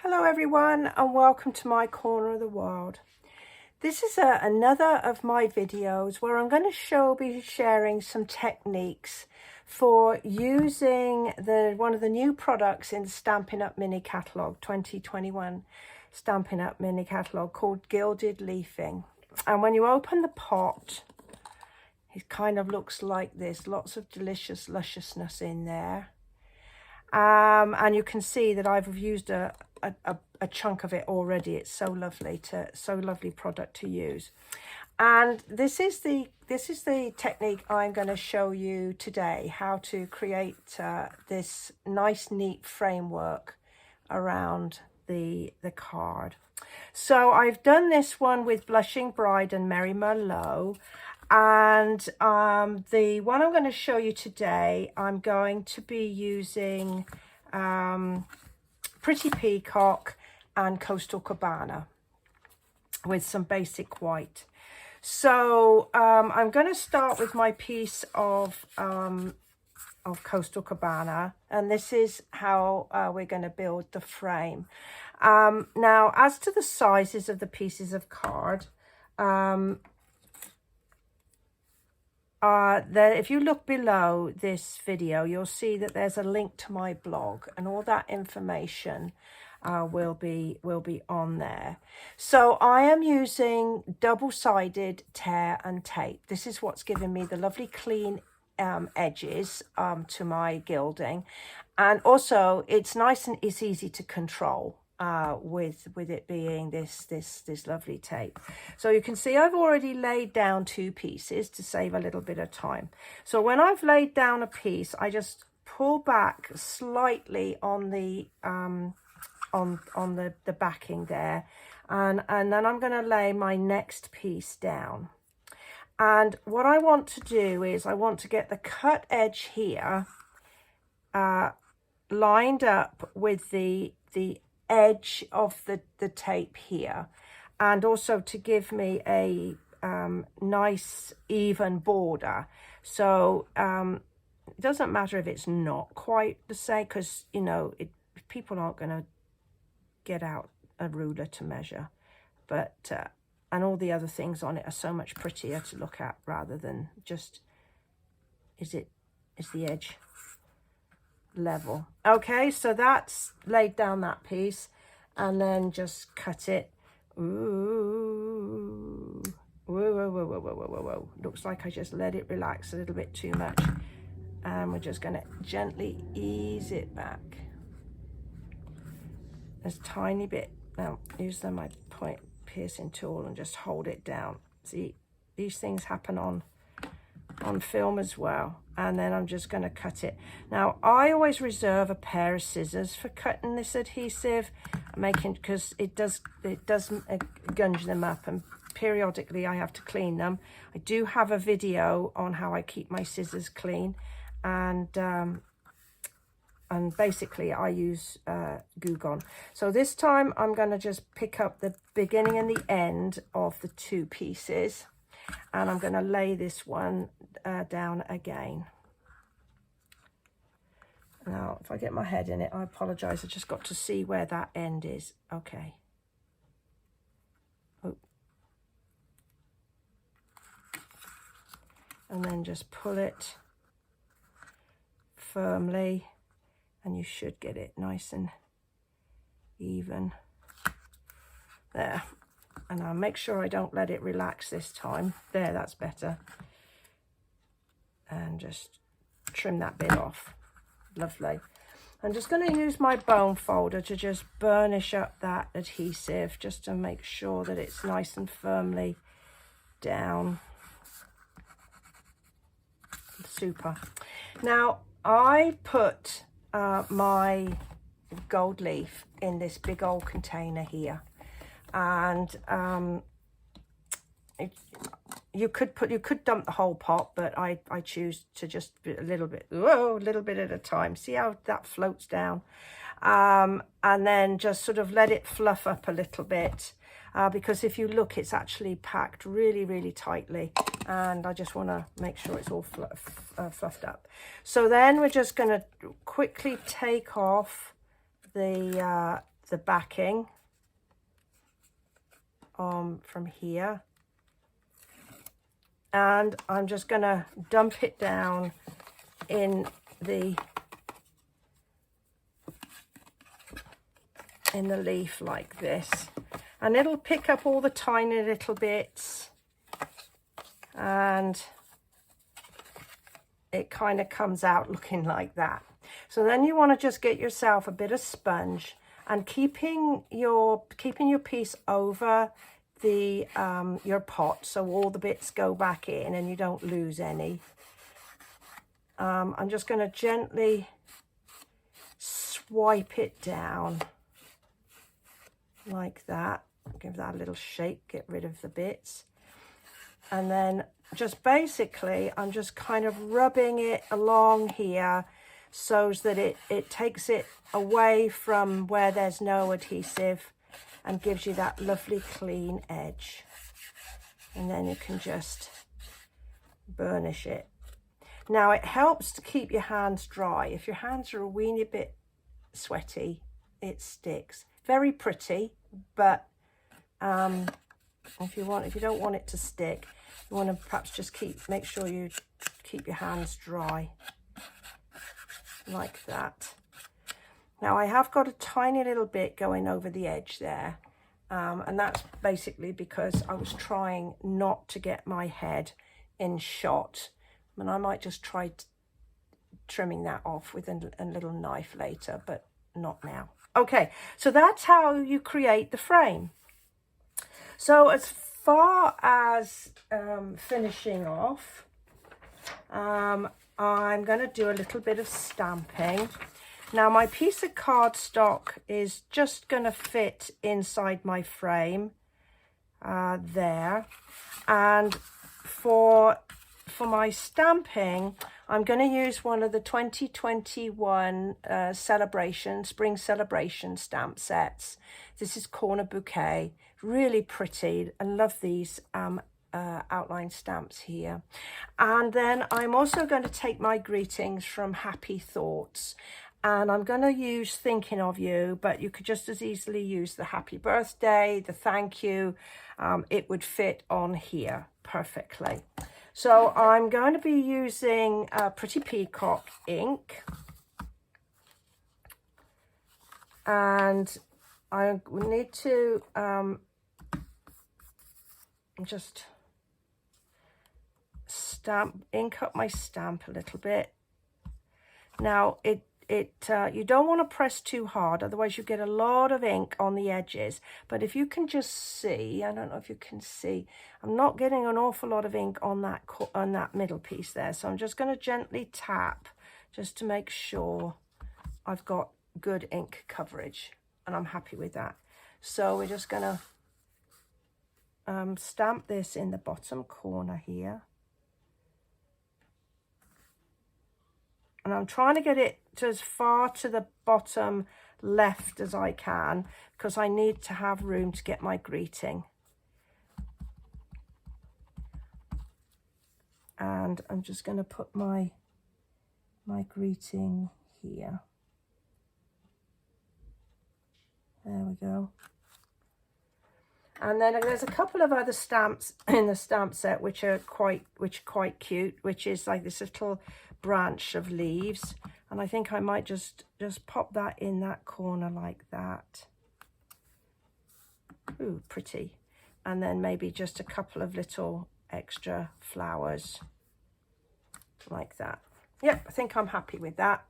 Hello everyone and welcome to my corner of the world. This is another of my videos where I'm going to be sharing some techniques for using one of the new products in Stampin' Up! Mini Catalogue 2021 Stampin' Up! Mini Catalogue called Gilded Leafing. And when you open the pot, it kind of looks like this, lots of delicious lusciousness in there. And you can see that I've used a chunk of it already. It's so lovely product to use. And this is the technique I'm going to show you today, how to create this nice neat framework around the card. So I've done this one with Blushing Bride and Merry Merlot. And the one I'm going to show you today, I'm going to be using Pretty Peacock and Coastal Cabana with some basic white. So I'm going to start with my piece of Coastal Cabana, and this is how we're going to build the frame. Now, as to the sizes of the pieces of card, if you look below this video, you'll see that there's a link to my blog, and all that information will be on there. So I am using double-sided tear and tape. This is what's giving me the lovely clean edges to my gilding, and also it's nice and it's easy to control with it being this lovely tape. So you can see I've already laid down two pieces to save a little bit of time. So when I've laid down a piece, I just pull back slightly on the the backing there, and then I'm going to lay my next piece down. And what I want to do is I want to get the cut edge here lined up with the edge of the tape here, and also to give me a nice even border. So it doesn't matter if it's not quite the same, because you know people aren't going to get out a ruler to measure, but and all the other things on it are so much prettier to look at rather than just is the edge level. Okay, so that's laid down that piece, and then just cut it. Ooh, whoa. Looks like I just let it relax a little bit too much, and we're just going to gently ease it back a tiny bit. Now use my point piercing tool and just hold it down. See, these things happen on film as well. And then I'm just going to cut it. Now I always reserve a pair of scissors for cutting this adhesive, because it does gunge them up, and periodically I have to clean them. I do have a video on how I keep my scissors clean, and basically I use Goo Gone. So this time I'm going to just pick up the beginning and the end of the two pieces, and I'm going to lay this one down again. Now, if I get my head in it, I apologize. I just got to see where that end is. Okay. Oh. And then just pull it firmly, and you should get it nice and even. There. And I'll make sure I don't let it relax this time. There, that's better. And just trim that bit off. Lovely. I'm just going to use my bone folder to just burnish up that adhesive, just to make sure that it's nice and firmly down. Super. Now, I put my gold leaf in this big old container here, and you could dump the whole pot, but I choose to just a little bit at a time. See how that floats down, and then just sort of let it fluff up a little bit, because if you look, it's actually packed really tightly, and I just want to make sure it's all fluffed up. So then we're just going to quickly take off the the backing from here, and I'm just going to dump it down in the leaf like this, and it'll pick up all the tiny little bits, and it kind of comes out looking like that. So then you want to just get yourself a bit of sponge, and keeping your piece over the your pot, so all the bits go back in and you don't lose any. I'm just going to gently swipe it down like that. Give that a little shake, get rid of the bits, and then just basically I'm just kind of rubbing it along here so that it takes it away from where there's no adhesive and gives you that lovely clean edge. And then you can just burnish it. Now it helps to keep your hands dry. If your hands are a weeny bit sweaty, it sticks. Very pretty, but if you don't want it to stick, you want to perhaps just make sure you keep your hands dry like that. Now I have got a tiny little bit going over the edge there, and that's basically because I was trying not to get my head in shot, and I might just try trimming that off with a little knife later, but not now. Okay, so that's how you create the frame. So as far as finishing off, I'm going to do a little bit of stamping. Now my piece of cardstock is just going to fit inside my frame there, and for my stamping I'm going to use one of the 2021 spring celebration stamp sets. This is Corner Bouquet. Really pretty. I love these outline stamps here. And then I'm also going to take my greetings from Happy Thoughts, and I'm going to use Thinking of You, but you could just as easily use the happy birthday, the thank you. It would fit on here perfectly. So I'm going to be using Pretty Peacock ink, and I need to just ink up my stamp a little bit. Now you don't want to press too hard, otherwise you get a lot of ink on the edges. But if you can just see, I don't know if you can see, I'm not getting an awful lot of ink on that middle piece there. So I'm just going to gently tap just to make sure I've got good ink coverage, and I'm happy with that. So we're just going to stamp this in the bottom corner here. And I'm trying to get it to as far to the bottom left as I can, because I need to have room to get my greeting. And I'm just going to put my greeting here. There we go. And then there's a couple of other stamps in the stamp set which are quite cute, which is like this little branch of leaves, and I think I might just pop that in that corner like that. Ooh, pretty. And then maybe just a couple of little extra flowers like that. Yep, I think I'm happy with that.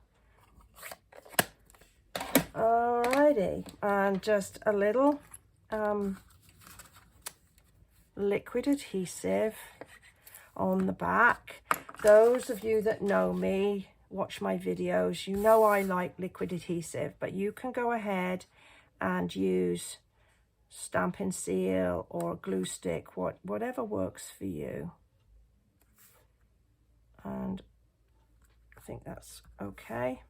Alrighty, and just a little liquid adhesive on the back. Those of you that know me, watch my videos, you know I like liquid adhesive, but you can go ahead and use Stampin' Seal or glue stick, whatever works for you. And I think that's okay.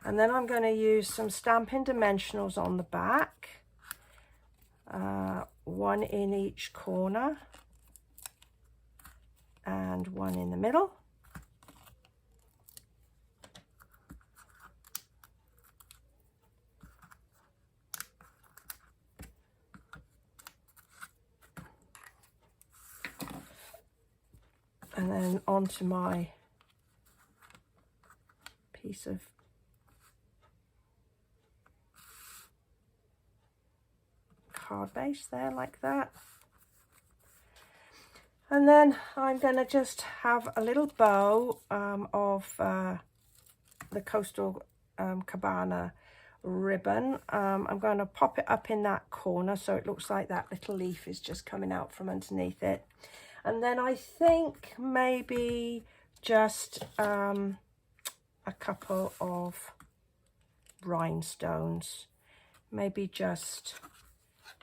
And then I'm going to use some Stampin' Dimensionals on the back, one in each corner and one in the middle. And then onto my piece of card base there, like that. And then I'm going to just have a little bow of the Coastal Cabana ribbon. I'm going to pop it up in that corner so it looks like that little leaf is just coming out from underneath it. And then I think maybe just a couple of rhinestones, maybe just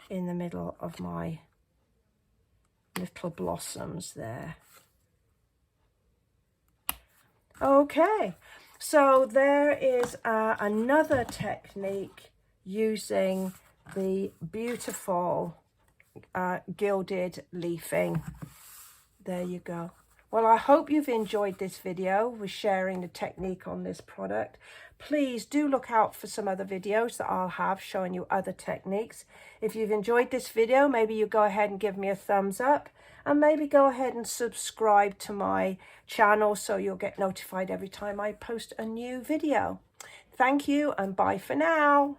in the middle of my little blossoms there. Okay, so there is another technique using the beautiful gilded leafing. There you go. Well, I hope you've enjoyed this video with sharing the technique on this product. Please do look out for some other videos that I'll have showing you other techniques. If you've enjoyed this video, maybe you go ahead and give me a thumbs up, and maybe go ahead and subscribe to my channel so you'll get notified every time I post a new video. Thank you, and bye for now.